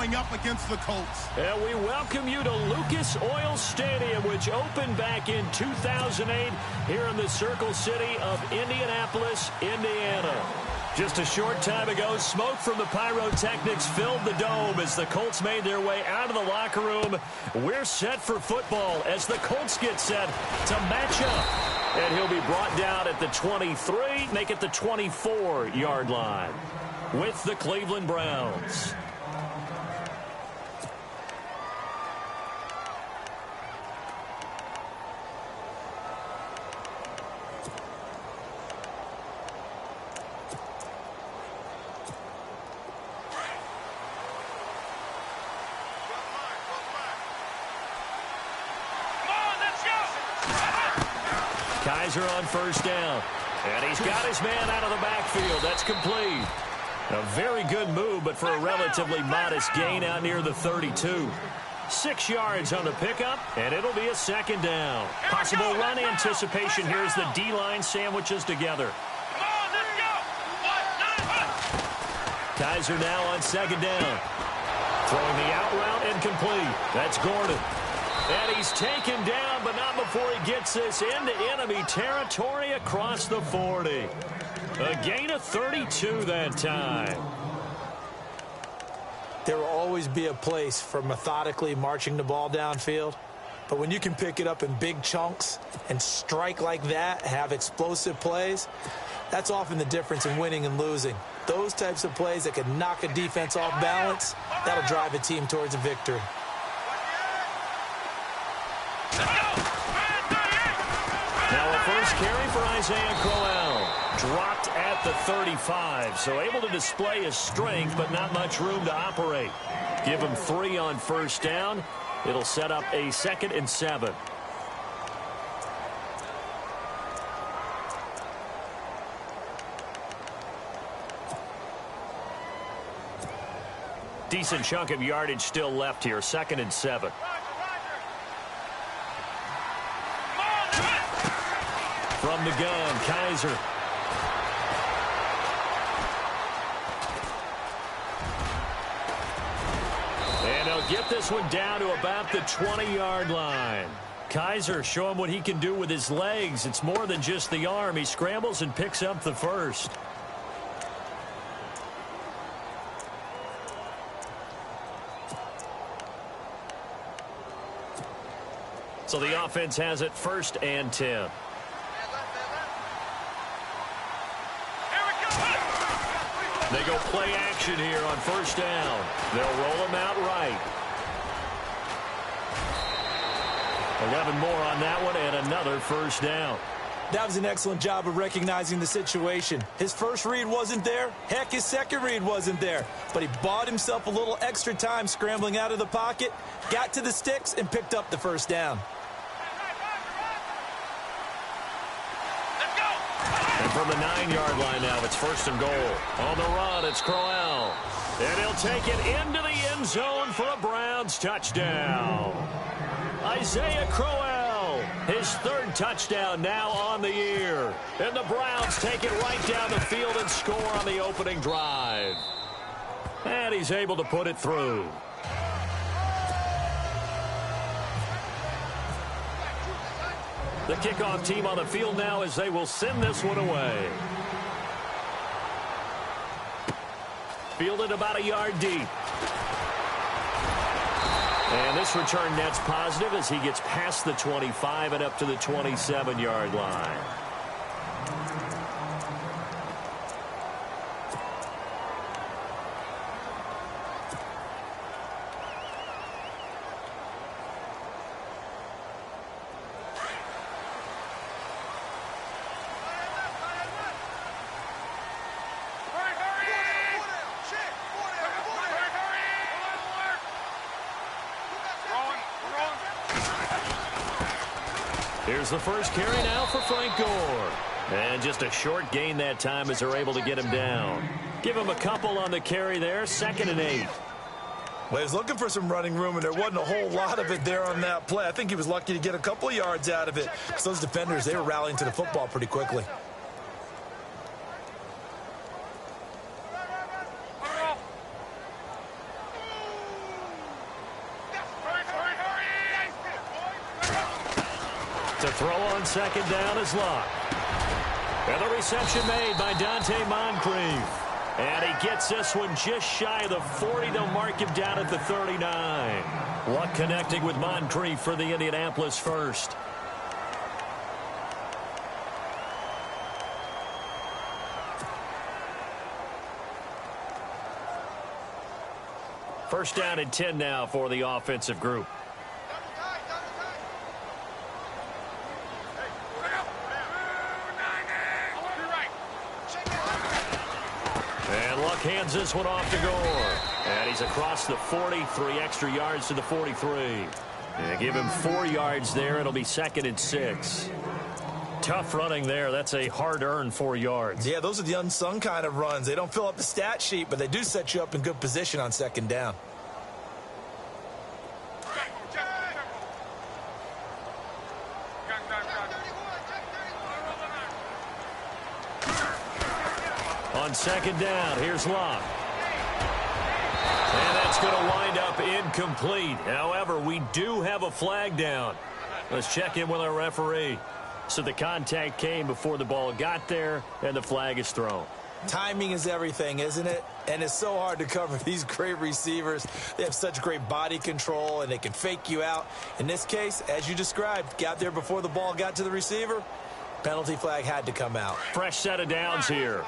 going up against the Colts. And we welcome you to Lucas Oil Stadium, which opened back in 2008 here in the Circle City of Indianapolis, Indiana. Just a short time ago, smoke from the pyrotechnics filled the dome as the Colts made their way out of the locker room. We're set for football as the Colts get set to match up. And he'll be brought down at the 23, make it the 24-yard line with the Cleveland Browns. Kaiser on first down. And he's got his man out of the backfield. That's complete. A very good move, but for a relatively modest gain out near the 32. 6 yards on the pickup, and it'll be a second down. Possible run anticipation here as the D-line sandwiches together. Kaiser now on second down. Throwing the out route incomplete. That's Gordon. And he's taken down, but not before he gets this into enemy territory across the 40. A gain of 32 that time. There will always be a place for methodically marching the ball downfield. But when you can pick it up in big chunks and strike like that, have explosive plays, that's often the difference in winning and losing. Those types of plays that can knock a defense off balance, that'll drive a team towards a victory. Now a first carry for Isaiah Crowell. Dropped at the 35, so able to display his strength, but not much room to operate. Give him 3 on first down. It'll set up a 2nd and 7. Decent chunk of yardage still left here. 2nd and 7. From the gun, Kaiser. And he'll get this one down to about the 20-yard line. Kaiser showing what he can do with his legs. It's more than just the arm. He scrambles and picks up the first. So the offense has it 1st and 10. They go play action here on first down. They'll roll him out right. 11 more on that one and another first down. That was an excellent job of recognizing the situation. His first read wasn't there. Heck, his second read wasn't there. But he bought himself a little extra time scrambling out of the pocket, got to the sticks, and picked up the first down. And from the 9-yard line now, it's 1st and goal. On the run, it's Crowell. And he'll take it into the end zone for a Browns touchdown. Isaiah Crowell, his 3rd touchdown now on the year. And the Browns take it right down the field and score on the opening drive. And he's able to put it through. The kickoff team on the field now as they will send this one away. Fielded about a yard deep. And this return net's positive as he gets past the 25 and up to the 27-yard line. Here's the first carry now for Frank Gore. And just a short gain that time as they're able to get him down. Give him a couple on the carry there. 2nd and 8. Well, he was looking for some running room, and there wasn't a whole lot of it there on that play. I think he was lucky to get a couple of yards out of it. Because those defenders, they were rallying to the football pretty quickly. To throw on second down is Luck. And the reception made by Dante Moncrief. And he gets this one just shy of the 40. They'll mark him down at the 39. Luck connecting with Moncrief for the Indianapolis first. First down and 10 now for the offensive group. And Luck hands this one off to Gore. And he's across the 40, 3 extra yards to the 43. And give him 4 yards there. It'll be 2nd and 6. Tough running there. That's a hard-earned 4 yards. Yeah, those are the unsung kind of runs. They don't fill up the stat sheet, but they do set you up in good position on second down. On second down, here's Luck. And that's going to wind up incomplete. However, we do have a flag down. Let's check in with our referee. So the contact came before the ball got there, and the flag is thrown. Timing is everything, isn't it? And it's so hard to cover these great receivers. They have such great body control, and they can fake you out. In this case, as you described, got there before the ball got to the receiver. Penalty flag had to come out. Fresh set of downs here.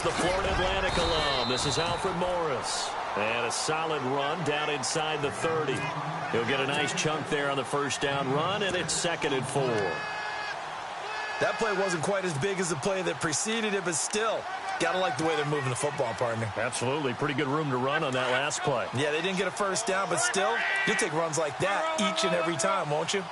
The Florida Atlantic alum. This is Alfred Morris. And a solid run down inside the 30. He'll get a nice chunk there on the first down run, and it's 2nd and 4. That play wasn't quite as big as the play that preceded it, but still, gotta like the way they're moving the football, partner. Absolutely. Pretty good room to run on that last play. Yeah, they didn't get a first down, but still, you'll take runs like that each and every time, won't you?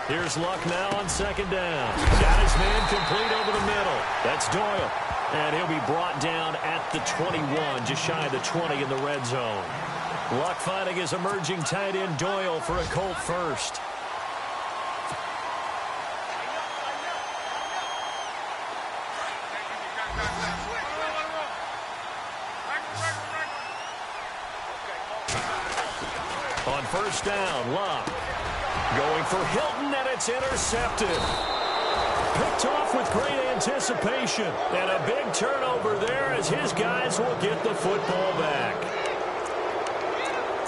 Here's Luck now on second down. Got his man complete over the middle. That's Doyle. And he'll be brought down at the 21, just shy of the 20 in the red zone. Luck finding his emerging tight end Doyle for a Colt first. On first down, Luck going for Hilton, and it's intercepted. Picked off with great anticipation. And a big turnover there as his guys will get the football back.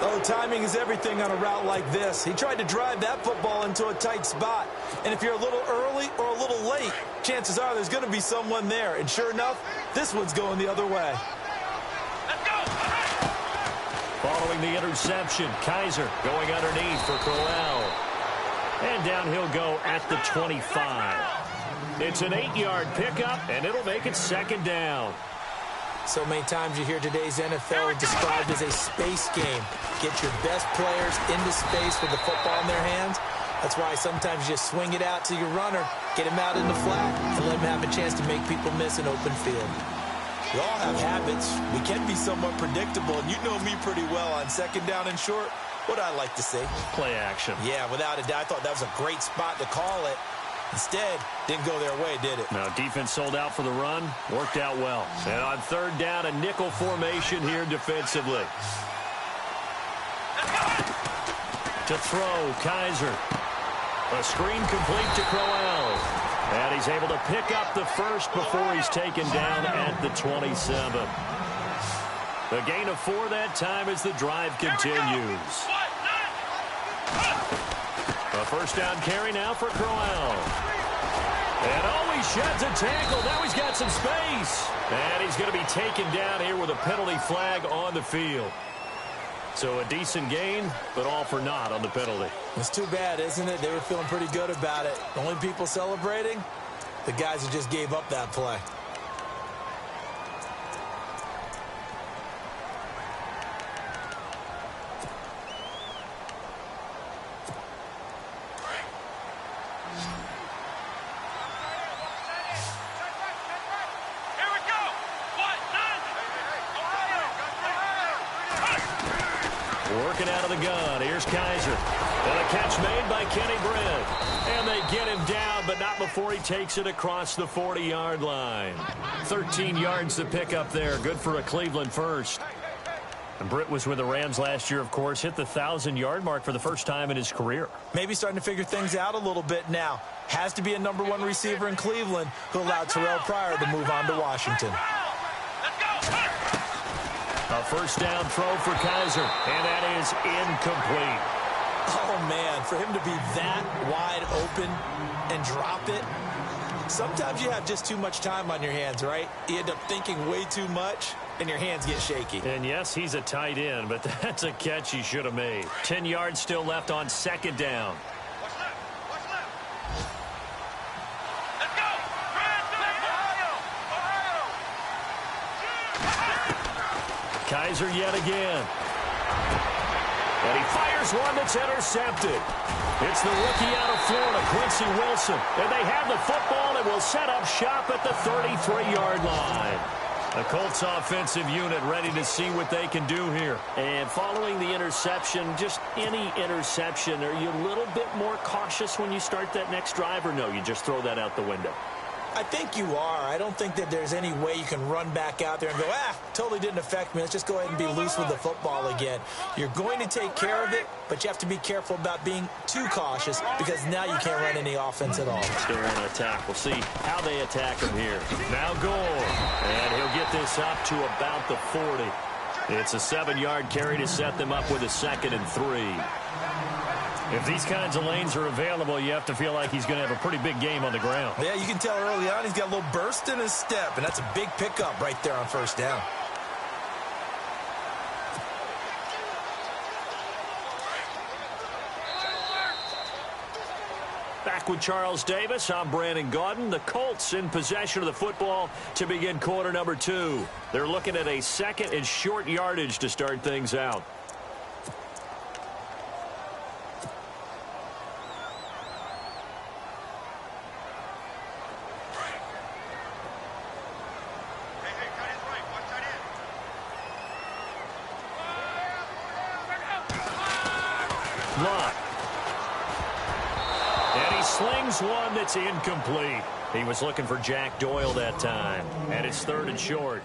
Oh, timing is everything on a route like this. He tried to drive that football into a tight spot. And if you're a little early or a little late, chances are there's going to be someone there. And sure enough, this one's going the other way. Following the interception, Kaiser going underneath for Crowell. And down he'll go at the 25. It's an 8-yard pickup, and it'll make it 2nd down. So many times you hear today's NFL described as a space game. Get your best players into space with the football in their hands. That's why sometimes you just swing it out to your runner, get him out in the flat, and let him have a chance to make people miss an open field. We all have habits. We can be somewhat predictable, and you know me pretty well on second down and short. What I like to see. Play action. Yeah, without a doubt. I thought that was a great spot to call it. Instead, didn't go their way, did it? Now, defense sold out for the run. Worked out well. And on third down, a nickel formation here defensively. To throw, Kaiser. A screen complete to Crowell. And he's able to pick up the first before he's taken down at the 27. A gain of 4 that time as the drive continues. A first down carry now for Crowell. And oh, he sheds a tackle. Now he's got some space. And he's going to be taken down here with a penalty flag on the field. So a decent gain, but all for naught on the penalty. It's too bad, isn't it? They were feeling pretty good about it. The only people celebrating, the guys who just gave up that play. Working out of the gun. Here's Kaiser. And a catch made by Kenny Britt. And they get him down, but not before he takes it across the 40-yard line. 13 yards to pick up there. Good for a Cleveland first. And Britt was with the Rams last year, of course. Hit the 1,000-yard mark for the first time in his career. Maybe starting to figure things out a little bit now. Has to be a number one receiver in Cleveland who allowed Terrell Pryor to move on to Washington. A first down throw for Kaiser, and that is incomplete. Oh, man, for him to be that wide open and drop it. Sometimes you have just too much time on your hands, right? You end up thinking way too much, and your hands get shaky. And, yes, he's a tight end, but that's a catch he should have made. 10 yards still left on second down. Kaiser yet again. And he fires one that's intercepted. It's the rookie out of Florida, Quincy Wilson. And they have the football and will set up shop at the 33-yard line. The Colts offensive unit ready to see what they can do here. And following the interception, just any interception, are you a little bit more cautious when you start that next drive, or no, you just throw that out the window? I think you are. I don't think that there's any way you can run back out there and go, totally didn't affect me. Let's just go ahead and be loose with the football again. You're going to take care of it, but you have to be careful about being too cautious because now you can't run any offense at all. They're on attack. We'll see how they attack him here. Now goal. And he'll get this up to about the 40. It's a 7-yard carry to set them up with a 2nd and 3. If these kinds of lanes are available, you have to feel like he's going to have a pretty big game on the ground. Yeah, you can tell early on he's got a little burst in his step, and that's a big pickup right there on first down. Back with Charles Davis, I'm Brandon Gaudin. The Colts in possession of the football to begin quarter number 2. They're looking at a 2nd and short yardage to start things out. Slings one that's incomplete. He was looking for Jack Doyle that time. And it's 3rd and short.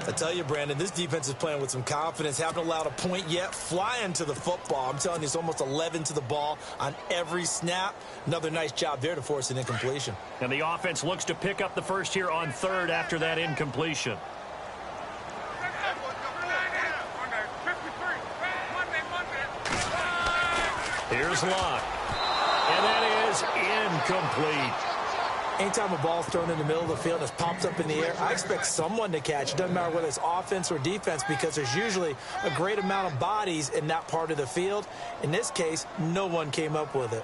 I tell you, Brandon, this defense is playing with some confidence. Haven't allowed a point yet. Flying to the football. I'm telling you, it's almost 11 to the ball on every snap. Another nice job there to force an incompletion. And the offense looks to pick up the first here on 3rd after that incompletion. Here's Locke. And that is incomplete. Anytime a ball's thrown in the middle of the field and it's popped up in the air, I expect someone to catch. It doesn't matter whether it's offense or defense because there's usually a great amount of bodies in that part of the field. In this case, no one came up with it.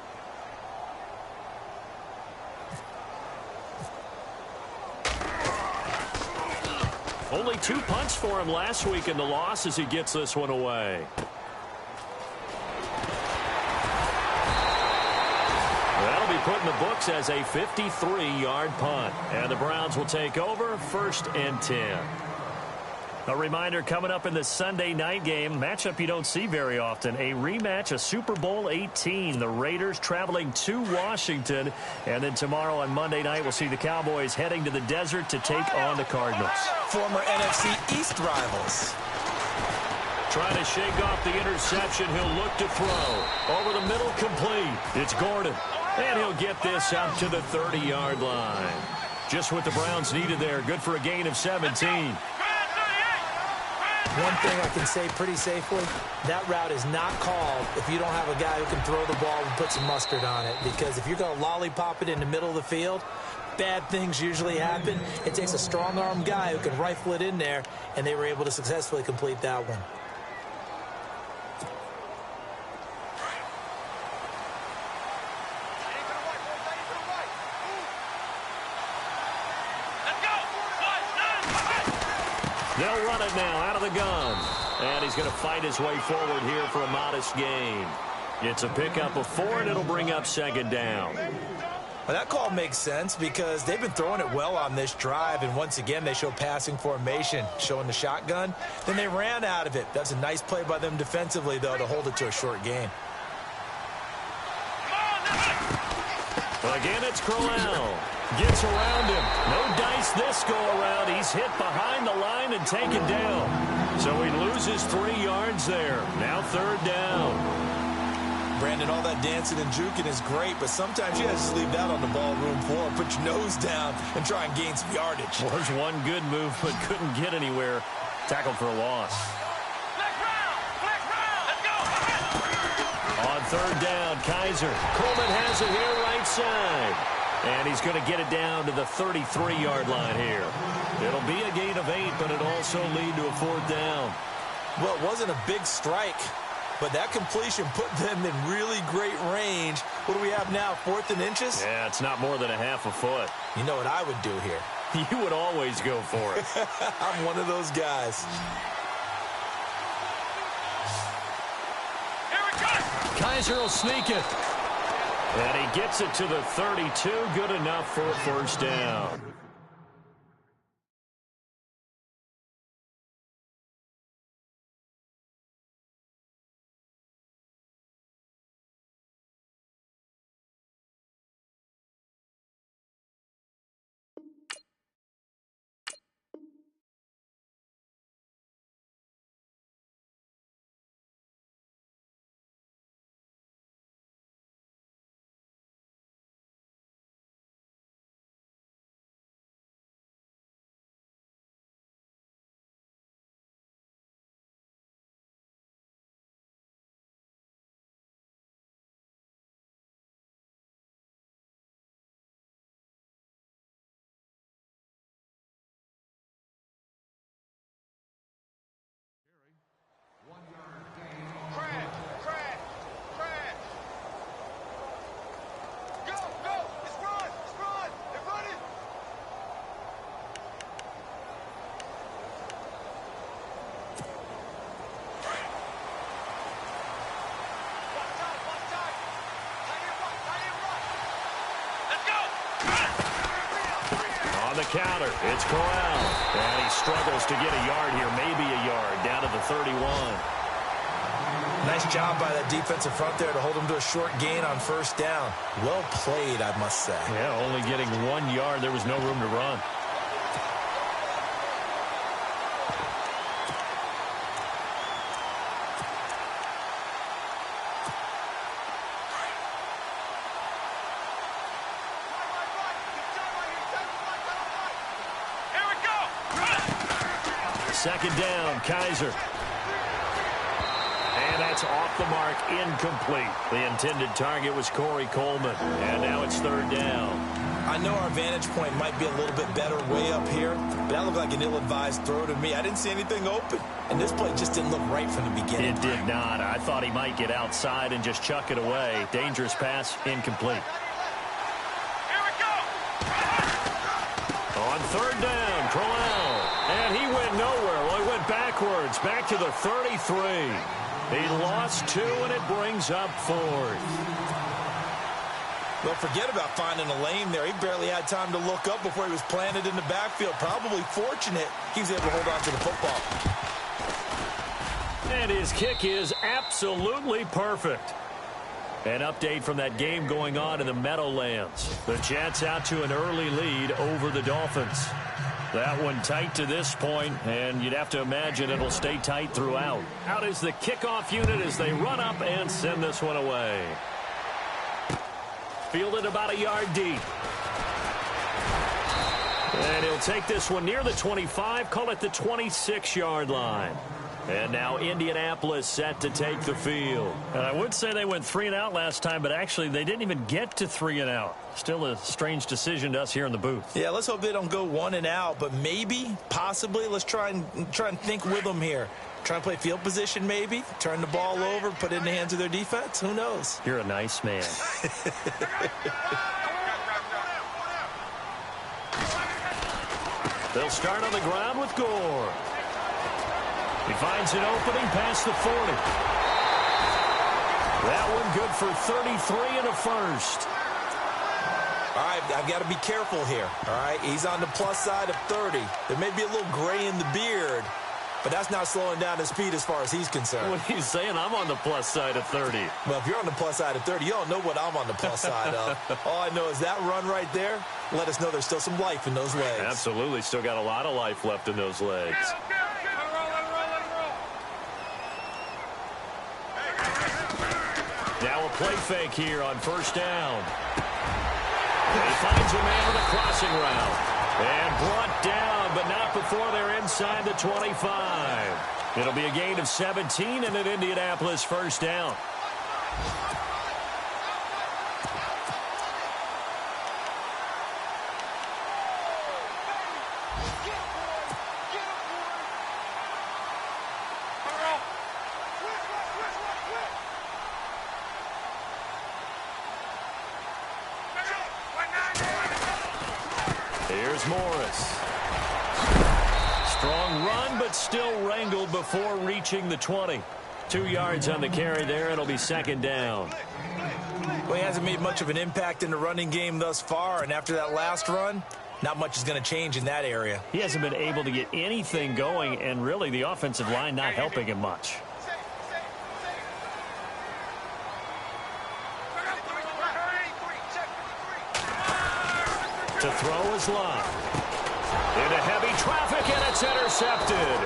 Only 2 punts for him last week in the loss as he gets this one away. That'll be put in the books as a 53-yard punt. And the Browns will take over 1st and 10. A reminder coming up in the Sunday night game, matchup you don't see very often, a rematch of Super Bowl 18. The Raiders traveling to Washington. And then tomorrow on Monday night, we'll see the Cowboys heading to the desert to take on the Cardinals. Former NFC East rivals. Trying to shake off the interception. He'll look to throw. Over the middle, complete. It's Gordon. And he'll get this up to the 30-yard line. Just what the Browns needed there. Good for a gain of 17. One thing I can say pretty safely, that route is not called if you don't have a guy who can throw the ball and put some mustard on it. Because if you're going to lollipop it in the middle of the field, bad things usually happen. It takes a strong-arm guy who can rifle it in there, and they were able to successfully complete that one. They'll run it now out of the gun. And he's going to fight his way forward here for a modest gain. It's a pickup of 4, and it'll bring up 2nd down. Well, that call makes sense because they've been throwing it well on this drive, and once again they show passing formation, showing the shotgun. Then they ran out of it. That's a nice play by them defensively, though, to hold it to a short gain. Again, it's Crowell. Gets around him. No dice this go-around. He's hit behind the line and taken down. So he loses 3 yards there. Now 3rd down. Brandon, all that dancing and juking is great, but sometimes you have to just leave that on the ballroom floor, put your nose down, and try and gain some yardage. Was one good move, but couldn't get anywhere. Tackled for a loss. Let's go! On 3rd down, Kaiser. Coleman has it here right side. And he's going to get it down to the 33-yard line here. It'll be a gain of 8, but it'll also lead to a 4th down. Well, it wasn't a big strike, but that completion put them in really great range. What do we have now, 4th and inches? Yeah, it's not more than a half a foot. You know what I would do here? You would always go for it. I'm one of those guys. Here it goes! Kaiser will sneak it. And he gets it to the 32. Good enough for a 1st down. On the counter, it's Corral. And he struggles to get a yard here, maybe a yard, down to the 31. Nice job by that defensive front there to hold him to a short gain on 1st down. Well played, I must say. Yeah, only getting 1 yard. There was no room to run. Here we go! 2nd down, Kaiser. And that's off the mark, incomplete. The intended target was Corey Coleman. And now it's 3rd down. I know our vantage point might be a little bit better way up here, but that looked like an ill-advised throw to me. I didn't see anything open, and this play just didn't look right from the beginning. It did not. I thought he might get outside and just chuck it away. Dangerous pass, incomplete. Here we go! On 3rd down, Crowell. And he went nowhere. Well, he went backwards, back to the 33. He lost 2, and it brings up 4th. Well, forget about finding a lane there. He barely had time to look up before he was planted in the backfield. Probably fortunate he was able to hold on to the football. And his kick is absolutely perfect. An update from that game going on in the Meadowlands. The Jets out to an early lead over the Dolphins. That one tight to this point, and you'd have to imagine it'll stay tight throughout. Out is the kickoff unit as they run up and send this one away. Fielded about a yard deep. And he'll take this one near the 25, call it the 26-yard line. And now Indianapolis set to take the field. And I would say they went 3 and out last time, but actually they didn't even get to 3 and out. Still a strange decision to us here in the booth. Yeah, let's hope they don't go 1 and out, but maybe, possibly, let's try and think with them here. Try and play field position maybe, turn the ball over, put it in the hands of their defense. Who knows? You're a nice man. They'll start on the ground with Gore. He finds an opening past the 40. That one good for 33 and a first. All right, I've got to be careful here. All right, he's on the plus side of 30. There may be a little gray in the beard, but that's not slowing down his speed as far as he's concerned. What are you saying? I'm on the plus side of 30. Well, if you're on the plus side of 30, you don't know what I'm on the plus side of. All I know is that run right there let us know there's still some life in those legs. Absolutely. Still got a lot of life left in those legs. Now a play fake here on first down. And he finds a man with a crossing route. And brought down, but not before they're inside the 25. It'll be a gain of 17 and an Indianapolis first down. Here's Morris. Strong run, but still wrangled before reaching the 20. 2 yards on the carry there. It'll be second down. Well, he hasn't made much of an impact in the running game thus far, and after that last run, not much is going to change in that area. He hasn't been able to get anything going, and really the offensive line not helping him much. To throw is Love. Into heavy traffic, and it's intercepted.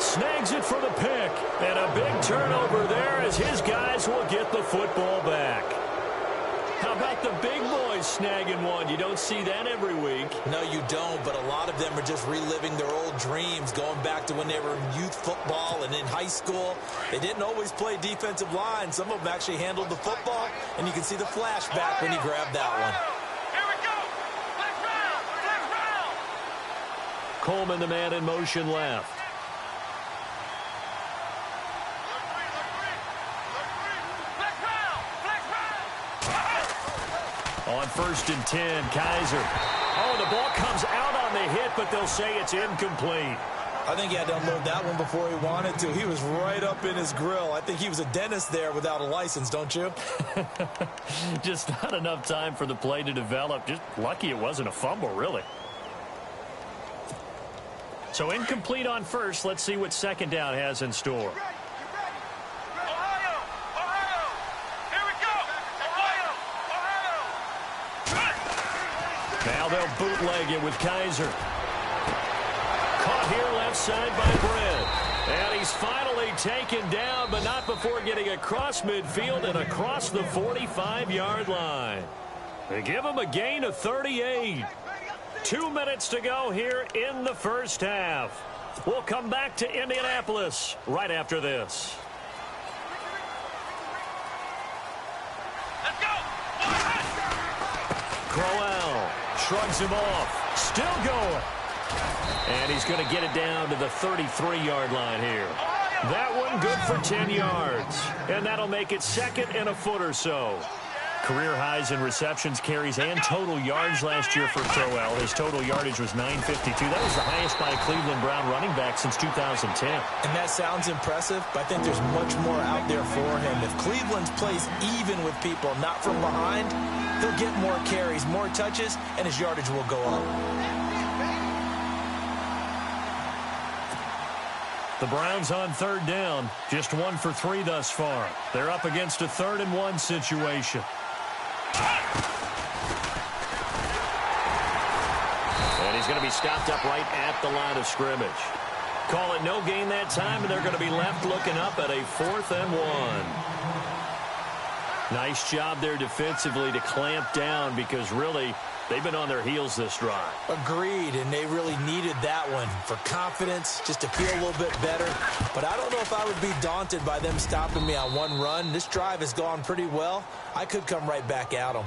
Snags it for the pick. And a big turnover there as his guys will get the football back. How about the big boys snagging one? You don't see that every week. No, you don't, but a lot of them are just reliving their old dreams, going back to when they were in youth football and in high school. They didn't always play defensive line. Some of them actually handled the football, and you can see the flashback when he grabbed that one. Coleman, the man in motion left. On 1st and 10, Kaiser. Oh, the ball comes out on the hit, but they'll say it's incomplete. I think he had to unload that one before he wanted to. He was right up in his grill. I think he was a dentist there without a license, don't you? Just not enough time for the play to develop. Just lucky it wasn't a fumble, really. So incomplete on first. Let's see what second down has in store. Ohio! Ohio! Here we go! Ohio! Now they'll bootleg it with Kaiser. Caught here left side by Brent. And he's finally taken down, but not before getting across midfield and across the 45-yard line. They give him a gain of 38. 2 minutes to go here in the first half. We'll come back to Indianapolis right after this. Let's go! Crowell shrugs him off. Still going. And he's going to get it down to the 33-yard line here. That one good for 10 yards. And that'll make it second and a foot or so. Career highs in receptions, carries, and total yards last year for Crowell. His total yardage was 952. That was the highest by a Cleveland Brown running back since 2010. And that sounds impressive, but I think there's much more out there for him. If Cleveland plays even with people, not from behind, he'll get more carries, more touches, and his yardage will go up. The Browns on 3rd down, just 1 for 3 thus far. They're up against a 3rd and 1 situation. And he's going to be stopped up right at the line of scrimmage. Call it no gain that time, and they're going to be left looking up at a 4th and 1. Nice job there defensively to clamp down because really they've been on their heels this drive. Agreed, and they really needed that one for confidence, just to feel a little bit better. But I don't know if I would be daunted by them stopping me on one run. This drive has gone pretty well. I could come right back at them.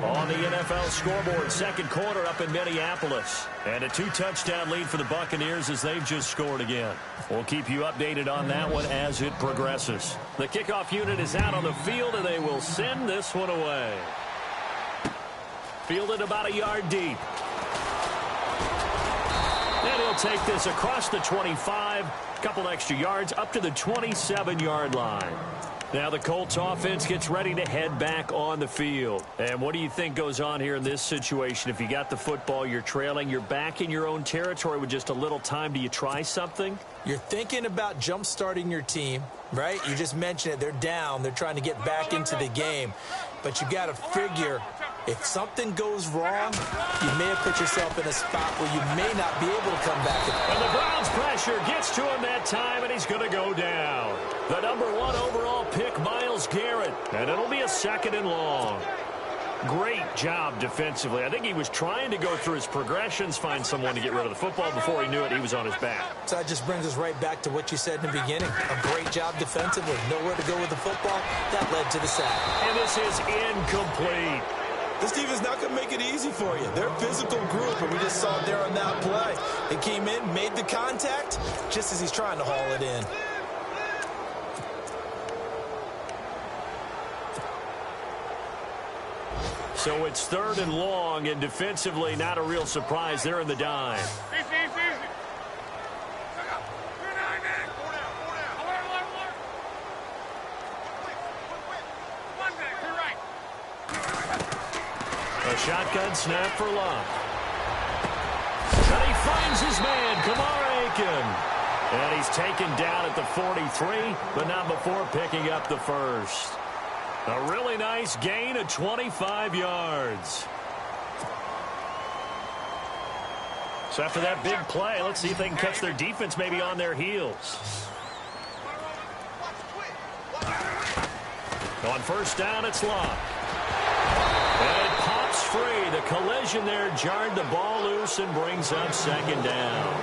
On the NFL scoreboard, second quarter up in Minneapolis. And a 2-touchdown lead for the Buccaneers as they've just scored again. We'll keep you updated on that one as it progresses. The kickoff unit is out on the field, and they will send this one away. Fielded about a yard deep. And he'll take this across the 25, a couple extra yards up to the 27-yard line. Now the Colts offense gets ready to head back on the field. And what do you think goes on here in this situation? If you got the football, you're trailing, you're back in your own territory with just a little time. Do you try something? You're thinking about jump-starting your team, right? You just mentioned it. They're down. They're trying to get back into the game. But you got to figure if something goes wrong, you may have put yourself in a spot where you may not be able to come back. And the Browns' pressure gets to him that time, and he's going to go down. The #1 overall pick, Myles Garrett. And it'll be a 2nd and long. Great job defensively. I think he was trying to go through his progressions, find someone to get rid of the football. Before he knew it, he was on his back. So that just brings us right back to what you said in the beginning. A great job defensively. Nowhere to go with the football. That led to the sack. And this is incomplete. This defense is not going to make it easy for you. They're a physical group, and we just saw it there on that play. They came in, made the contact, just as he's trying to haul it in. So it's 3rd and long, and defensively not a real surprise. They're in the dime. Easy, easy, easy. A shotgun snap for Love. And he finds his man, Kamar Aiken. And he's taken down at the 43, but not before picking up the first. A really nice gain of 25 yards. So after that big play, let's see if they can catch their defense maybe on their heels. On 1st down, it's Love. And it pops free. The collision there jarred the ball loose and brings up 2nd down.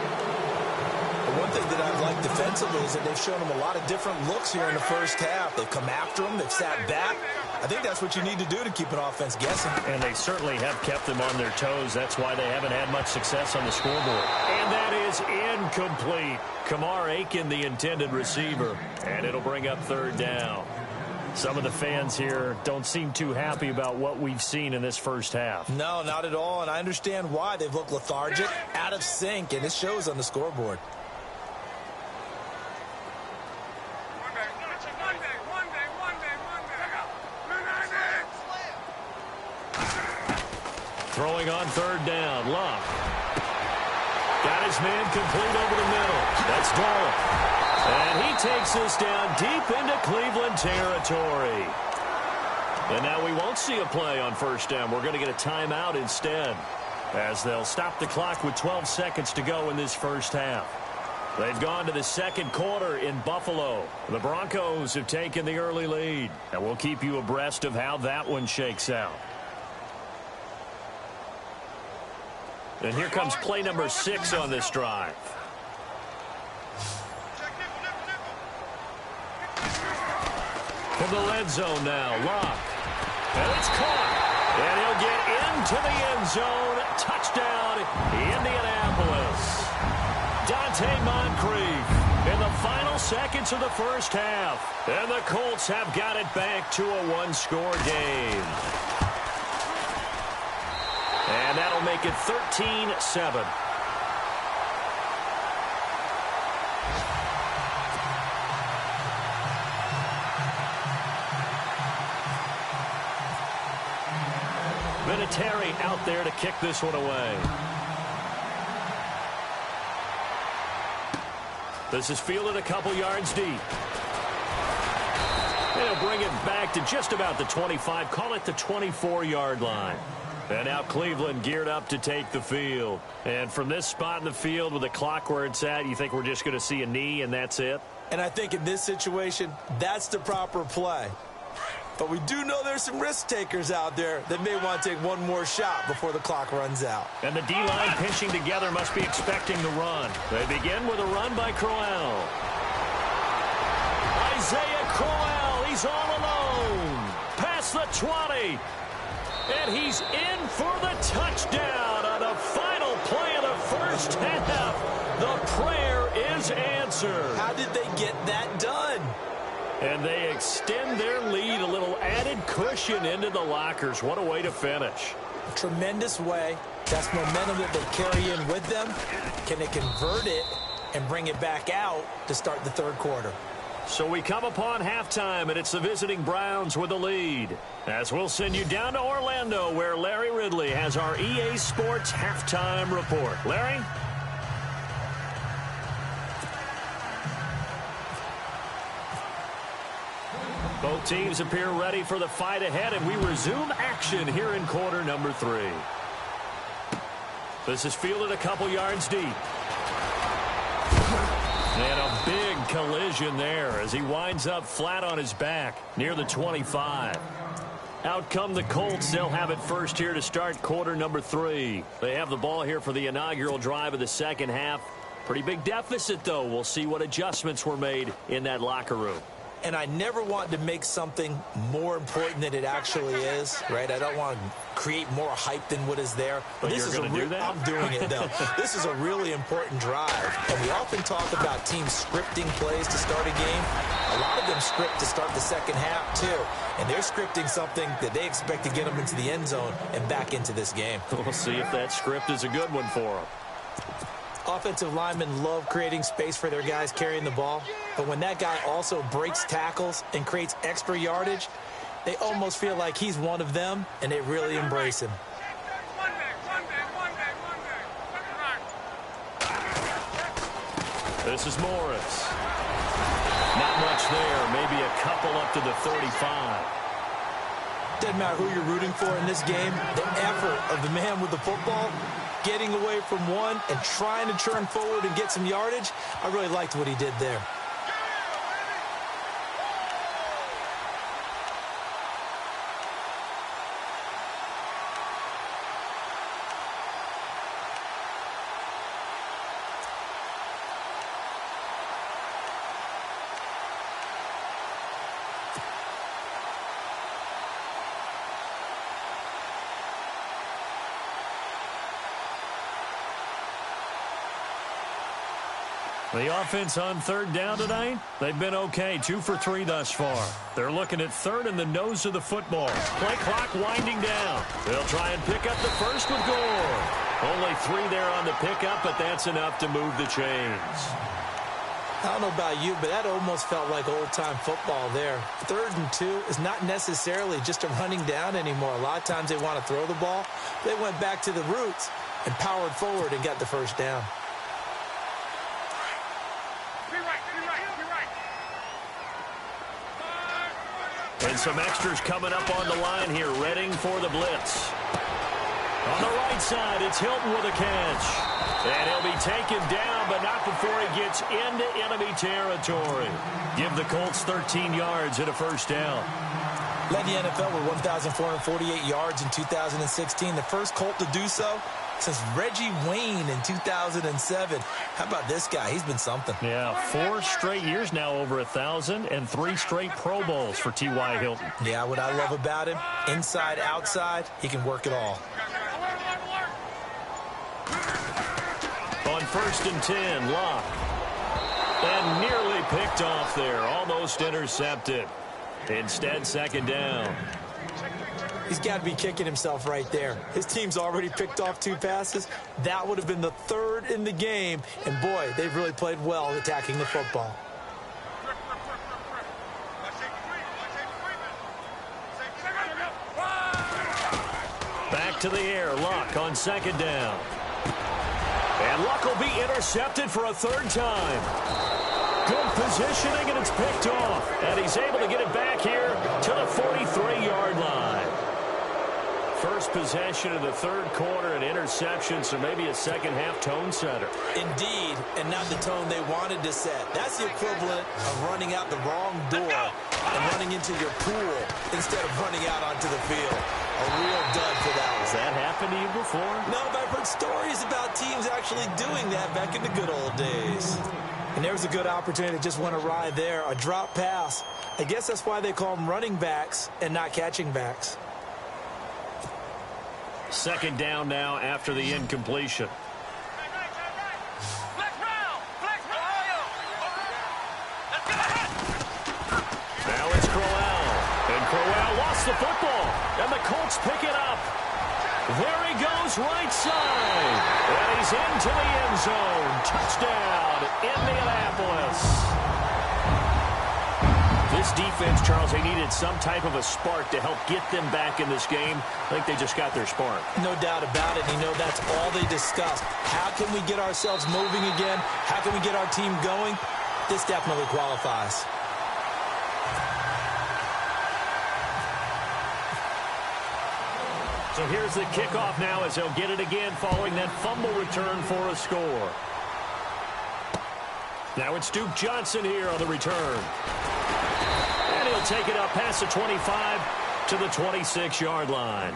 One thing that I've liked defensively is that they've shown them a lot of different looks here in the first half. They've come after them. They've sat back. I think that's what you need to do to keep an offense guessing. And they certainly have kept them on their toes. That's why they haven't had much success on the scoreboard. And that is incomplete. Kamar Aiken, the intended receiver. And it'll bring up 3rd down. Some of the fans here don't seem too happy about what we've seen in this first half. No, not at all. And I understand why. They've looked lethargic, out of sync, and it shows on the scoreboard. Throwing on 3rd down, Love. Got his man complete over the middle. That's Dolan. And he takes this down deep into Cleveland territory. And now we won't see a play on 1st down. We're going to get a timeout instead, as they'll stop the clock with 12 seconds to go in this first half. They've gone to the 2nd quarter in Buffalo. The Broncos have taken the early lead. And we'll keep you abreast of how that one shakes out. And here comes play number 6 on this drive. From the red zone now, Locke. And it's caught. And he'll get into the end zone. Touchdown, Indianapolis. Dante Moncrief in the final seconds of the first half. And the Colts have got it back to a 1-score game. And that'll make it 13-7. Vinatieri out there to kick this one away. This is fielded a couple yards deep. They'll bring it back to just about the 25, call it the 24-yard line. And now Cleveland geared up to take the field. And from this spot in the field with the clock where it's at, you think we're just going to see a knee and that's it? And I think in this situation, that's the proper play. But we do know there's some risk takers out there that may want to take one more shot before the clock runs out. And the D-line pinching together must be expecting the run. They begin with a run by Crowell. Isaiah Crowell, he's all alone. Past the 20. And he's in for the touchdown on the final play of the first half. The prayer is answered. How did they get that done? And they extend their lead, a little added cushion into the lockers. What a way to finish. Tremendous way. That's momentum that they carry in with them. Can they convert it and bring it back out to start the third quarter? So we come upon halftime, and it's the visiting Browns with the lead. As we'll send you down to Orlando, where Larry Ridley has our EA Sports halftime report. Larry? Both teams appear ready for the fight ahead, and we resume action here in quarter number 3. This is fielded a couple yards deep. And a big collision there as he winds up flat on his back near the 25. Out come the Colts. They'll have it first here to start quarter number 3. They have the ball here for the inaugural drive of the second half. Pretty big deficit, though. We'll see what adjustments were made in that locker room. And I never want to make something more important than it actually is, right? I don't want to create more hype than what is there. But this is do that? I'm doing it, though. This is a really important drive. And we often talk about teams scripting plays to start a game. A lot of them script to start the second half, too. And they're scripting something that they expect to get them into the end zone and back into this game. We'll see if that script is a good one for them. Offensive linemen love creating space for their guys carrying the ball, but when that guy also breaks tackles and creates extra yardage, they almost feel like he's one of them, and they really embrace him. This is Morris. Not much there, maybe a couple up to the 35. Doesn't matter who you're rooting for in this game, the effort of the man with the football, getting away from one and trying to turn forward and get some yardage, I really liked what he did there. The offense on third down tonight, they've been okay, 2 for 3 thus far. They're looking at third in the nose of the football. Play clock winding down. They'll try and pick up the first with Gore. Only 3 there on the pickup, but that's enough to move the chains. I don't know about you, but that almost felt like old-time football there. 3rd and 2 is not necessarily just a running down anymore. A lot of times they want to throw the ball. They went back to the roots and powered forward and got the first down. And some extras coming up on the line here, readying for the blitz. On the right side, it's Hilton with a catch. And he'll be taken down, but not before he gets into enemy territory. Give the Colts 13 yards and a first down. Led the NFL with 1,448 yards in 2016. The first Colt to do so since Reggie Wayne in 2007. How about this guy? He's been something. Yeah, 4 straight years now over 1,000 and 3 straight Pro Bowls for T.Y. Hilton. Yeah, what I love about him, inside, outside, he can work it all. On 1st and 10, Locke. And nearly picked off there, almost intercepted. Instead, 2nd down. He's got to be kicking himself right there. His team's already picked off 2 passes. That would have been the 3rd in the game. And, boy, they've really played well attacking the football. Back to the air. Luck on 2nd down. And Luck will be intercepted for a 3rd time. Good positioning, and it's picked off. And he's able to get it back here to the 43-yard line. First possession of the 3rd quarter, an interception, so maybe a second-half tone setter. Indeed, and not the tone they wanted to set. That's the equivalent of running out the wrong door and running into your pool instead of running out onto the field. A real dud for that one. Has that happened to you before? No, but I've heard stories about teams actually doing that back in the good old days. And there was a good opportunity that just went awry there, a drop pass. I guess that's why they call them running backs and not catching backs. 2nd down now after the incompletion. Now it's Crowell. And Crowell lost the football. And the Colts pick it up. There he goes, right side. And he's into the end zone. Touchdown, Indianapolis. This defense, Charles, they needed some type of a spark to help get them back in this game. I think they just got their spark. No doubt about it. You know, that's all they discussed. How can we get ourselves moving again? How can we get our team going? This definitely qualifies. So here's the kickoff now as they'll get it again following that fumble return for a score. Now it's Duke Johnson here on the return. And he'll take it up past the 25 to the 26-yard line.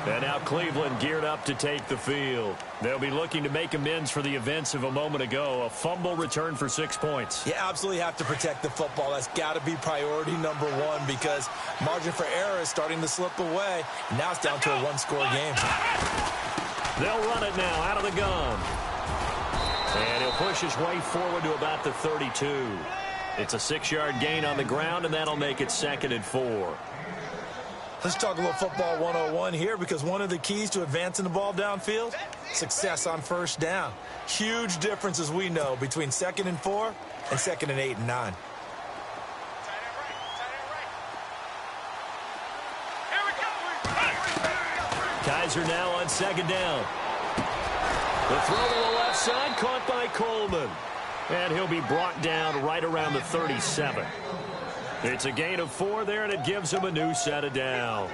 And now Cleveland geared up to take the field. They'll be looking to make amends for the events of a moment ago. A fumble return for 6 points. You absolutely have to protect the football. That's got to be priority number one because margin for error is starting to slip away. Now it's down to a one-score game. They'll run it now out of the gun. And he'll push his way forward to about the 32. It's a 6-yard gain on the ground, and that'll make it 2nd and 4. Let's talk a little football 101 here because one of the keys to advancing the ball downfield, success on first down. Huge difference, as we know, between 2nd and 4 and 2nd and 8 and 9. Kaiser now on 2nd down. The throw to the left side caught by Coleman. And he'll be brought down right around the 37. It's a gain of 4 there, and it gives him a new set of downs.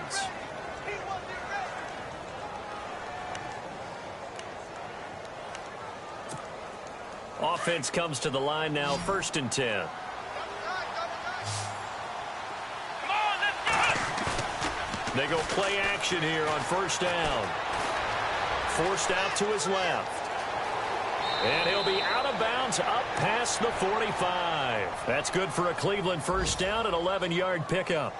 Offense comes to the line now, 1st and 10. They go play action here on 1st down. Forced out to his left. And he'll be out of bounds up past the 45. That's good for a Cleveland 1st down, an 11-yard pickup.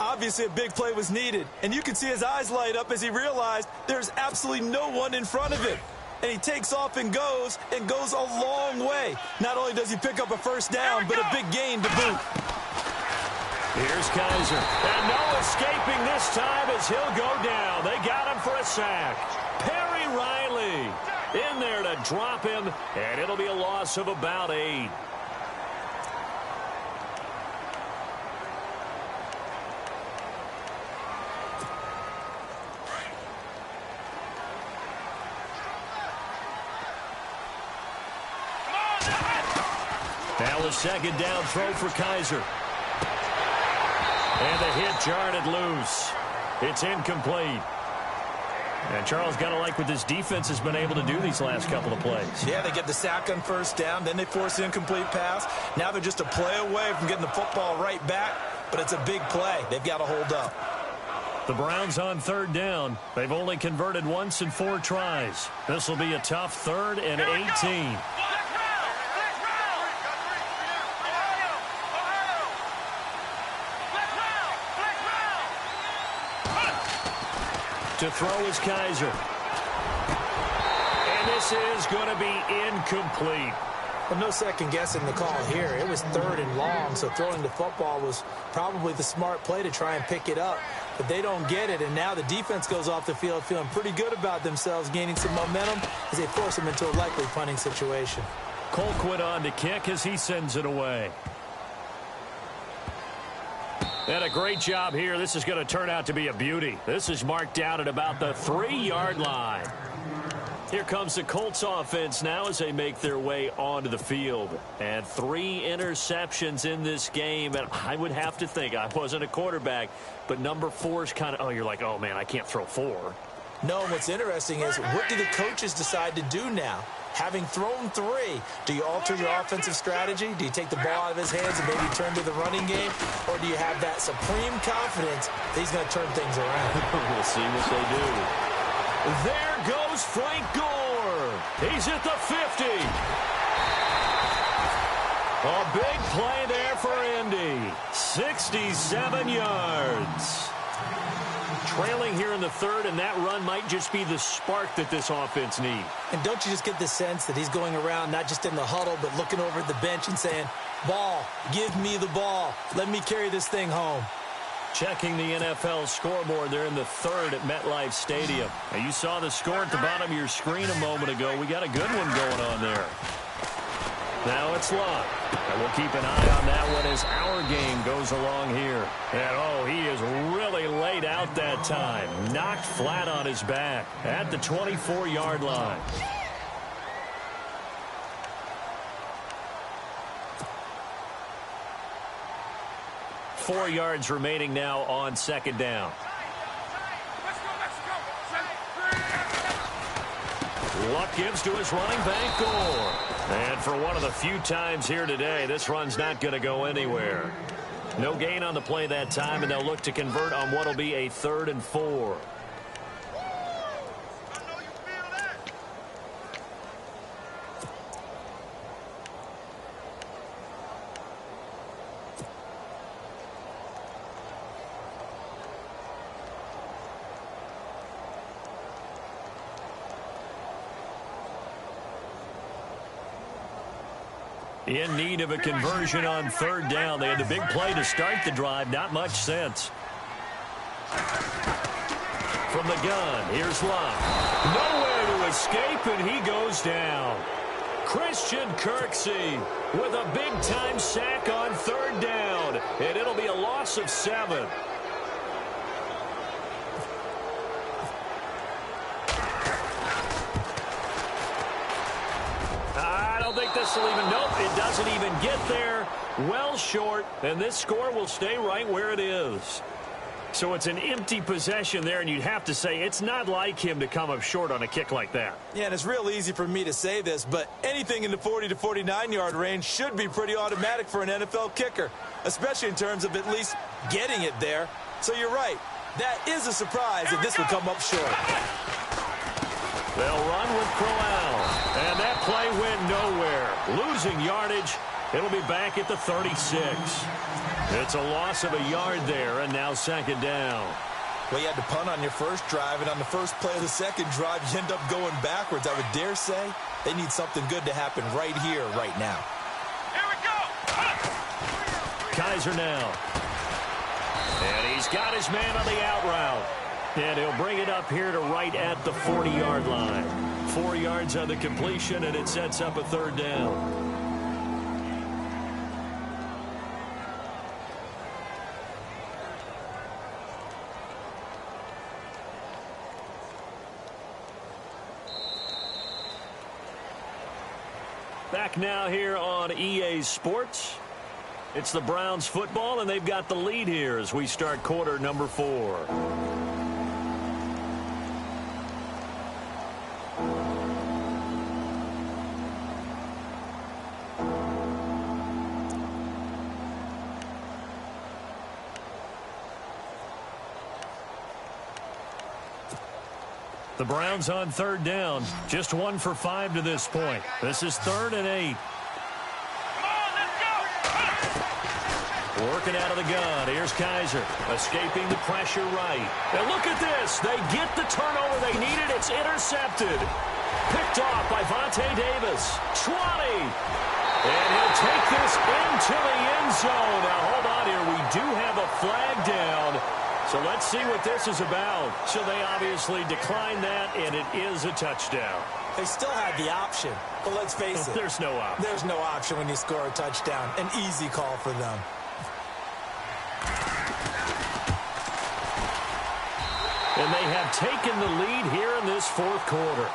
Obviously, a big play was needed, and you can see his eyes light up as he realized there's absolutely no one in front of him. And he takes off and goes a long way. Not only does he pick up a 1st down, but a big gain to boot. Here's Kaiser. And no escaping this time as he'll go down. They got him for a sack. Perry Riley in there to drop him, and it'll be a loss of about 8. Now a 2nd down throw for Kaiser. And the hit jarred it loose. It's incomplete. And Charles, got to like what this defense has been able to do these last couple of plays. Yeah, they get the sack on 1st down, then they force the incomplete pass. Now they're just a play away from getting the football right back, but it's a big play. They've got to hold up. The Browns on 3rd down. They've only converted once in 4 tries. This will be a tough 3rd and 18. To throw is Kaiser. And this is going to be incomplete. Well, no second guessing the call here. It was 3rd and long, so throwing the football was probably the smart play to try and pick it up. But they don't get it, and now the defense goes off the field feeling pretty good about themselves, gaining some momentum as they force them into a likely punting situation. Colquitt on to kick as he sends it away. And a great job here. This is going to turn out to be a beauty. This is marked out at about the 3-yard line. Here comes the Colts offense now as they make their way onto the field. And 3 interceptions in this game. And I would have to think, I wasn't a quarterback, but number 4 is kind of, oh, you're like, oh, man, I can't throw 4. No, what's interesting is what do the coaches decide to do now? Having thrown 3, do you alter your offensive strategy? Do you take the ball out of his hands and maybe turn to the running game? Or do you have that supreme confidence that he's going to turn things around? We'll see what they do. There goes Frank Gore. He's at the 50. A big play there for Indy. 67 yards. Trailing here in the 3rd, and that run might just be the spark that this offense needs. And don't you just get the sense that he's going around not just in the huddle, but looking over at the bench and saying, ball, give me the ball. Let me carry this thing home. Checking the NFL scoreboard, they're in the 3rd at MetLife Stadium. Now, you saw the score at the bottom of your screen a moment ago. We got a good one going on there. Now it's Luck. And we'll keep an eye on that one as our game goes along here. And, oh, he is really laid out that time. Knocked flat on his back at the 24-yard line. Four yards remaining now on second down. Luck gives to his running back, Gore. And for one of the few times here today, this run's not going to go anywhere. No gain on the play that time, and they'll look to convert on what will be a 3rd and 4. In need of a conversion on 3rd down. They had the big play to start the drive. Not much sense. From the gun, here's Luck. Nowhere to escape, and he goes down. Christian Kirksey with a big-time sack on 3rd down. And it'll be a loss of 7. This will even, nope, it doesn't even get there. Well short, and this score will stay right where it is. So it's an empty possession there, and you'd have to say it's not like him to come up short on a kick like that. Yeah, and it's real easy for me to say this, but anything in the 40 to 49-yard range should be pretty automatic for an NFL kicker, especially in terms of at least getting it there. So you're right. That is a surprise that this would come up short. They'll run with Crowell, and that play went nowhere. Losing yardage, it'll be back at the 36. It's a loss of a yard there, and now 2nd down. Well, you had to punt on your first drive, and on the first play of the second drive, you end up going backwards. I would dare say they need something good to happen right here, right now. Here we go! Kaiser now. And he's got his man on the out route. And he'll bring it up here to right at the 40-yard line. 4 yards on the completion, and it sets up a 3rd down. Back now here on EA Sports. It's the Browns football, and they've got the lead here as we start quarter number 4. The Browns on 3rd down. Just 1 for 5 to this point. This is 3rd and 8. Come on, let's go! Working out of the gun. Here's Kaiser. Escaping the pressure right. And look at this. They get the turnover they needed. It's intercepted. Picked off by Vontae Davis. 20. And he'll take this into the end zone. Now, hold on here. We do have a flag down. So let's see what this is about. So they obviously declined that, and it is a touchdown. They still had the option, but let's face it. There's no option. There's no option when you score a touchdown. An easy call for them. And they have taken the lead here in this 4th quarter.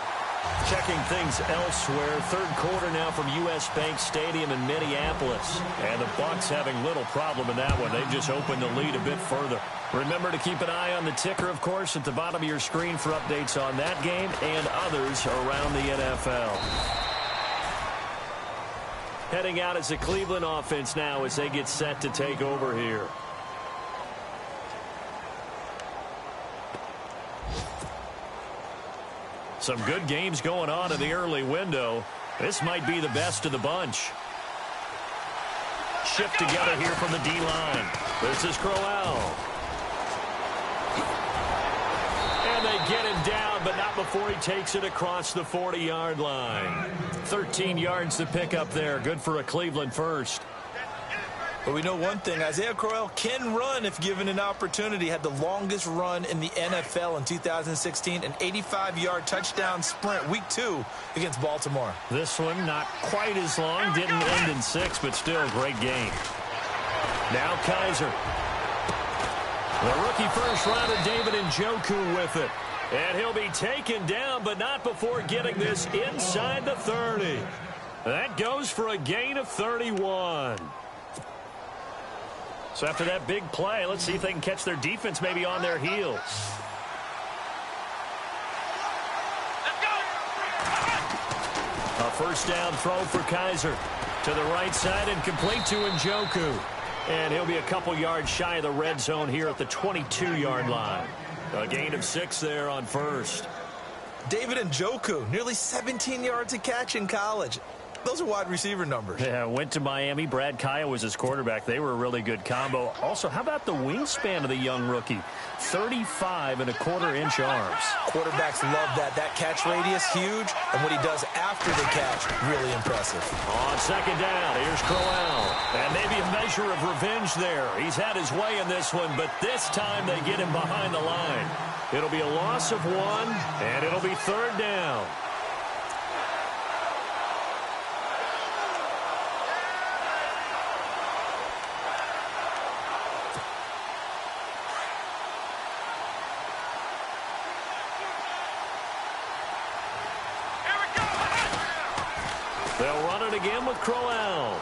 Checking things elsewhere. 3rd quarter now from U.S. Bank Stadium in Minneapolis. And the Bucs having little problem in that one. They've just opened the lead a bit further. Remember to keep an eye on the ticker, of course, at the bottom of your screen for updates on that game and others around the NFL. Heading out as the Cleveland offense now as they get set to take over here. Some good games going on in the early window. This might be the best of the bunch. Shift together here from the D-line. This is Crowell. And they get him down, but not before he takes it across the 40-yard line. 13 yards to pick up there. Good for a Cleveland first. But we know one thing, Isaiah Crowell can run if given an opportunity. Had the longest run in the NFL in 2016, an 85-yard touchdown sprint, week 2 against Baltimore. This one not quite as long, didn't end in 6, but still a great game. Now Kaiser. The rookie first rounder, David Njoku with it. And he'll be taken down, but not before getting this inside the 30. That goes for a gain of 31. So after that big play, let's see if they can catch their defense maybe on their heels. A first down throw for Kaiser. To the right side and complete to Njoku. And he'll be a couple yards shy of the red zone here at the 22-yard line. A gain of 6 there on first. David Njoku, nearly 17 yards a catch in college. Those are wide receiver numbers. Yeah, went to Miami. Brad Kaya was his quarterback. They were a really good combo. Also, how about the wingspan of the young rookie? 35.25-inch arms. Quarterbacks love that. That catch radius, huge. And what he does after the catch, really impressive. On second down, here's Crowell. And maybe a measure of revenge there. He's had his way in this one, but this time they get him behind the line. It'll be a loss of 1, and it'll be third down. They'll run it again with Crowell.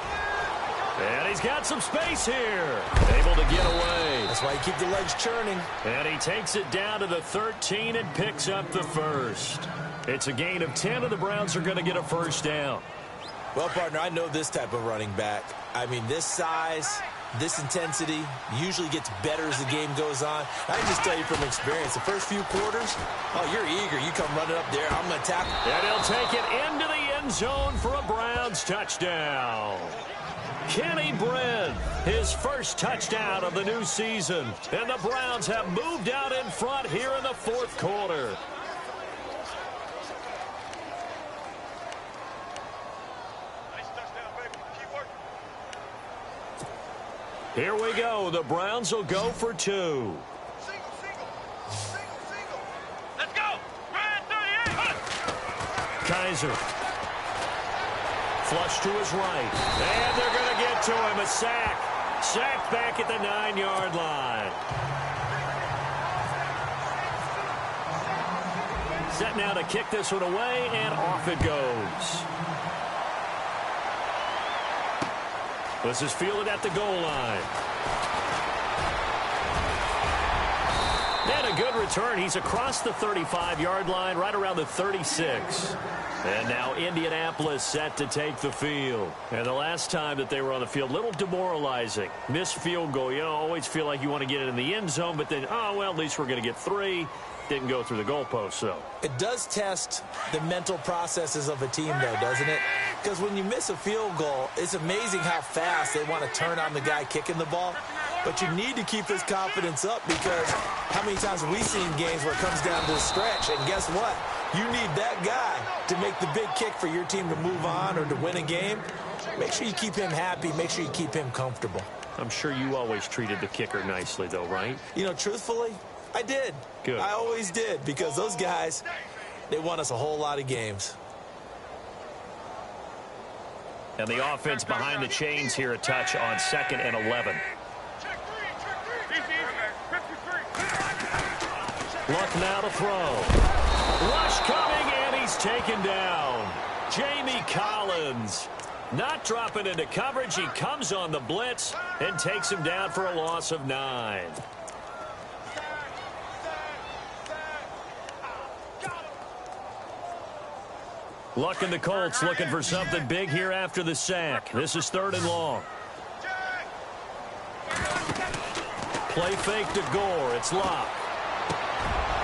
And he's got some space here. Able to get away. That's why you keep the legs churning. And he takes it down to the 13 and picks up the first. It's a gain of 10, and the Browns are going to get a first down. Well, partner, I know this type of running back. I mean, this size, this intensity usually gets better as the game goes on. I can just tell you from experience, the first few quarters, oh, you're eager. You come running up there, I'm going to tackle. And he'll take it into the end zone for a Browns touchdown. Kenny Brent, his first touchdown of the new season. And the Browns have moved out in front here in the fourth quarter. Here we go. The Browns will go for 2. Single. Let's go. Ryan 38. Kaiser. Flush to his right. And they're going to get to him. A sack. Sacked back at the 9-yard line. Set now to kick this one away, and off it goes. This is fielded at the goal line. And a good return. He's across the 35-yard line, right around the 36. And now Indianapolis set to take the field. And the last time that they were on the field, a little demoralizing. Missed field goal. You always feel like you want to get it in the end zone, but then, oh, well, at least we're going to get 3. Didn't go through the goalpost, though. It does test the mental processes of a team, though, doesn't it? Because when you miss a field goal, it's amazing how fast they want to turn on the guy kicking the ball. But you need to keep his confidence up, because how many times have we seen games where it comes down to the stretch, and guess what? You need that guy to make the big kick for your team to move on or to win a game. Make sure you keep him happy. Make sure you keep him comfortable. I'm sure you always treated the kicker nicely, though, right? You know, truthfully, I did. Good. I always did, because those guys, they won us a whole lot of games. And the offense behind the chains here, a touch on 2nd and 11. Luck now to throw. Rush coming, and he's taken down. Jamie Collins not dropping into coverage. He comes on the blitz and takes him down for a loss of 9. Luck and the Colts looking for something big here after the sack. This is 3rd and long. Play fake to Gore. It's Luck.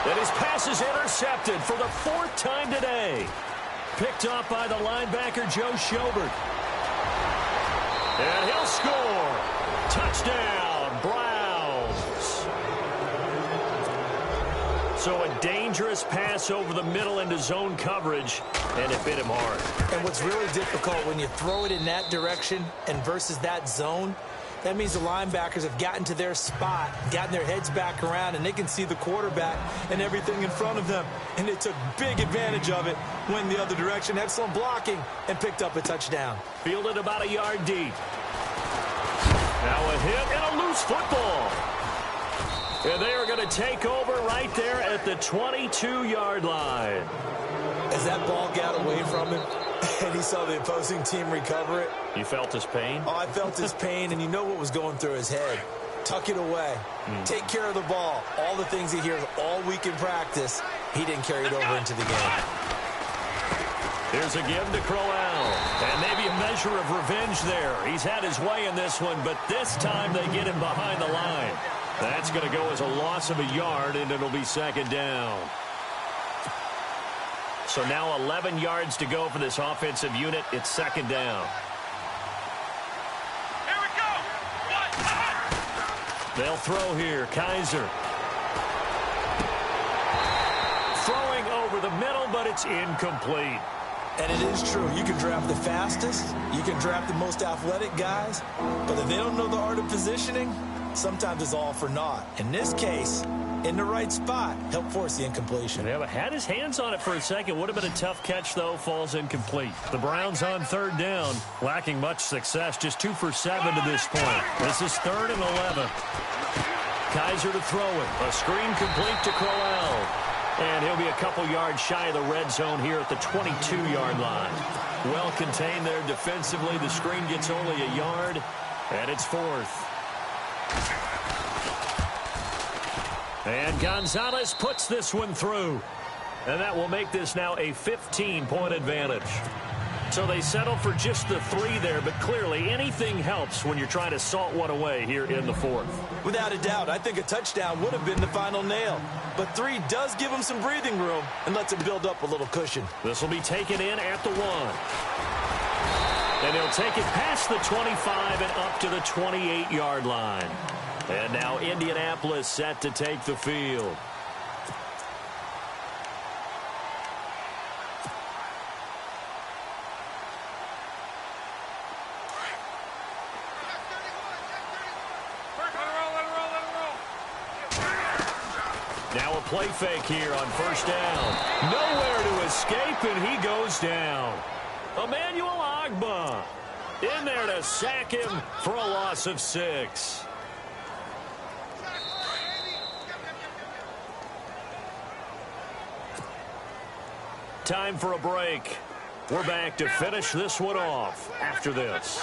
And his pass is intercepted for the 4th time today. Picked off by the linebacker, Joe Schobert. And he'll score. Touchdown, Browns. So a dangerous pass over the middle into zone coverage, and it bit him hard. And what's really difficult when you throw it in that direction and versus that zone, That means the linebackers have gotten to their spot, gotten their heads back around, and they can see the quarterback and everything in front of them. And they took big advantage of it, went the other direction, excellent blocking, and picked up a touchdown. Fielded about a yard deep. Now a hit and a loose football. And they are going to take over right there at the 22-yard line. As that ball got away from him, and he saw the opposing team recover it. You felt his pain? Oh, I felt his pain, and you know what was going through his head. Tuck it away. Take care of the ball. All the things he hears all week in practice, he didn't carry it over into the game. Here's a give to Crowell. And maybe a measure of revenge there. He's had his way in this one, but this time they get him behind the line. That's going to go as a loss of a yard, and it'll be second down. So now 11 yards to go for this offensive unit. It's second down. Here we go. They'll throw here. Kaiser. Throwing over the middle, but it's incomplete. And it is true. You can draft the fastest. You can draft the most athletic guys. But if they don't know the art of positioning, sometimes it's all for naught. In this case, in the right spot, help force the incompletion. Yeah, but had his hands on it for a second. Would have been a tough catch, though. Falls incomplete. The Browns on third down. Lacking much success. Just 2 for 7 to this point. This is 3rd and 11. Kaiser to throw it. A screen complete to Crowell. And he'll be a couple yards shy of the red zone here at the 22-yard line. Well contained there defensively. The screen gets only a yard. And it's 4th. And Gonzalez puts this one through. And that will make this now a 15-point advantage. So they settle for just the 3 there, but clearly anything helps when you're trying to salt one away here in the 4th. Without a doubt, I think a touchdown would have been the final nail. But 3 does give him some breathing room and lets him build up a little cushion. This will be taken in at the 1. And he'll take it past the 25 and up to the 28-yard line. And now Indianapolis set to take the field. Now a play fake here on first down. Nowhere to escape, and he goes down. Emmanuel Ogbah in there to sack him for a loss of 6. Time for a break. We're back to finish this one off after this.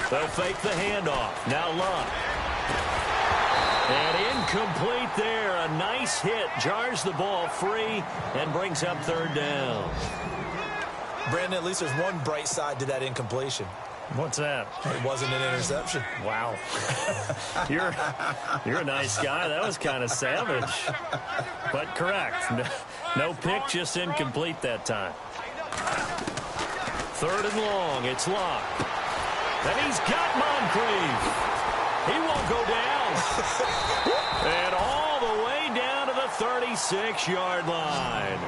They'll fake the handoff. Now Luck. And incomplete there. A nice hit. Jars the ball free and brings up third down. Brandon, at least there's one bright side to that incompletion. What's that? It wasn't an interception. Wow. You're a nice guy. That was kind of savage. But correct. No pick, just incomplete that time. 3rd and long. It's Luck. And he's got Moncrief. He won't go down. And all the way down to the 36-yard line.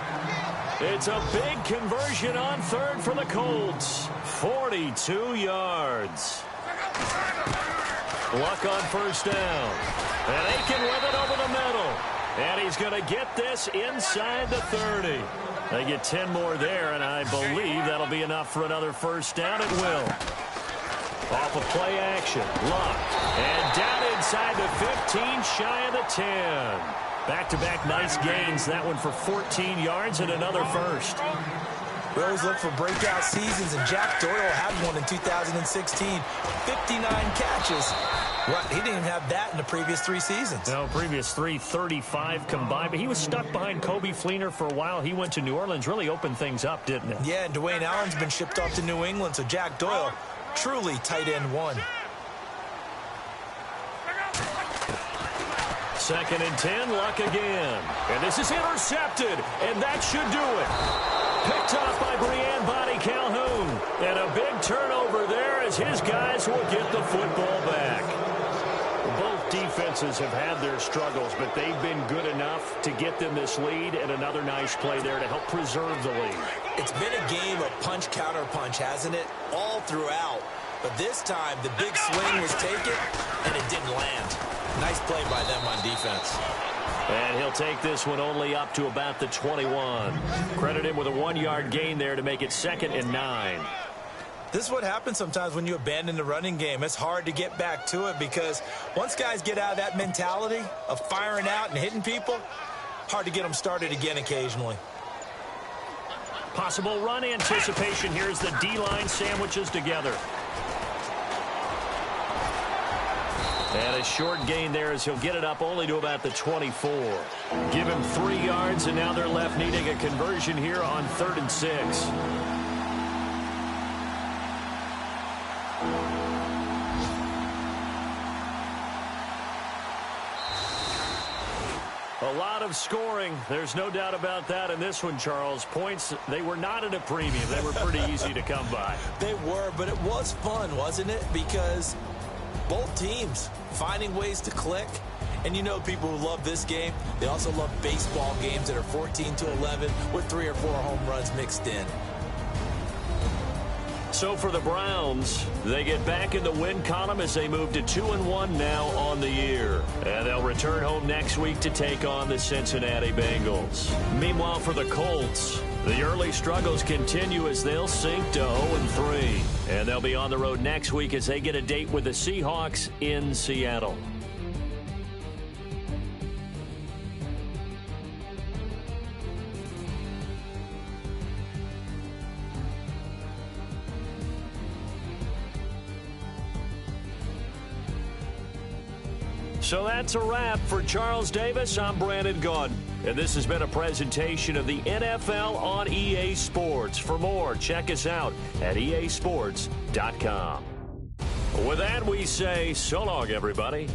It's a big conversion on 3rd for the Colts. 42 yards. Luck on first down. And Aiken with it over the middle. And he's going to get this inside the 30. They get 10 more there, and I believe that'll be enough for another first down. It will. Off of play action. Luck. And down inside the 15, shy of the 10. Back-to-back nice gains. That one for 14 yards and another first. We always look for breakout seasons, and Jack Doyle had one in 2016. 59 catches. Well, he didn't even have that in the previous 3 seasons. No, previous 3, 35 combined. But he was stuck behind Kobe Fleener for a while. He went to New Orleans, really opened things up, didn't it? Yeah, and Dwayne Allen's been shipped off to New England, so Jack Doyle, truly tight end 1. 2nd and 10, Luck again. And this is intercepted, and that should do it. Picked off by Breanne Bonnie Calhoun. And a big turnover there as his guys will get the football back. Both defenses have had their struggles, but they've been good enough to get them this lead, and another nice play there to help preserve the lead. It's been a game of punch-counter-punch, hasn't it? All throughout. But this time, the big swing was taken, and it didn't land. Nice play by them on defense. And he'll take this one only up to about the 21. Credit him with a 1-yard gain there to make it 2nd and 9. This is what happens sometimes when you abandon the running game. It's hard to get back to it because once guys get out of that mentality of firing out and hitting people, hard to get them started again occasionally. Possible run anticipation here as the D-line sandwiches together. And a short gain there as he'll get it up only to about the 24. Give him 3 yards, and now they're left needing a conversion here on 3rd and 6. A lot of scoring. There's no doubt about that in this one, Charles. Points, they were not at a premium. They were pretty easy to come by. They were, but it was fun, wasn't it? Because both teams finding ways to click. And you know people who love this game, they also love baseball games that are 14-11 with 3 or 4 home runs mixed in. So for the Browns, they get back in the win column as they move to 2-1 now on the year. And they'll return home next week to take on the Cincinnati Bengals. Meanwhile, for the Colts, the early struggles continue as they'll sink to 0-3. And they'll be on the road next week as they get a date with the Seahawks in Seattle. So that's a wrap. For Charles Davis, I'm Brandon Gaudin. And this has been a presentation of the NFL on EA Sports. For more, check us out at easports.com. With that, we say so long, everybody.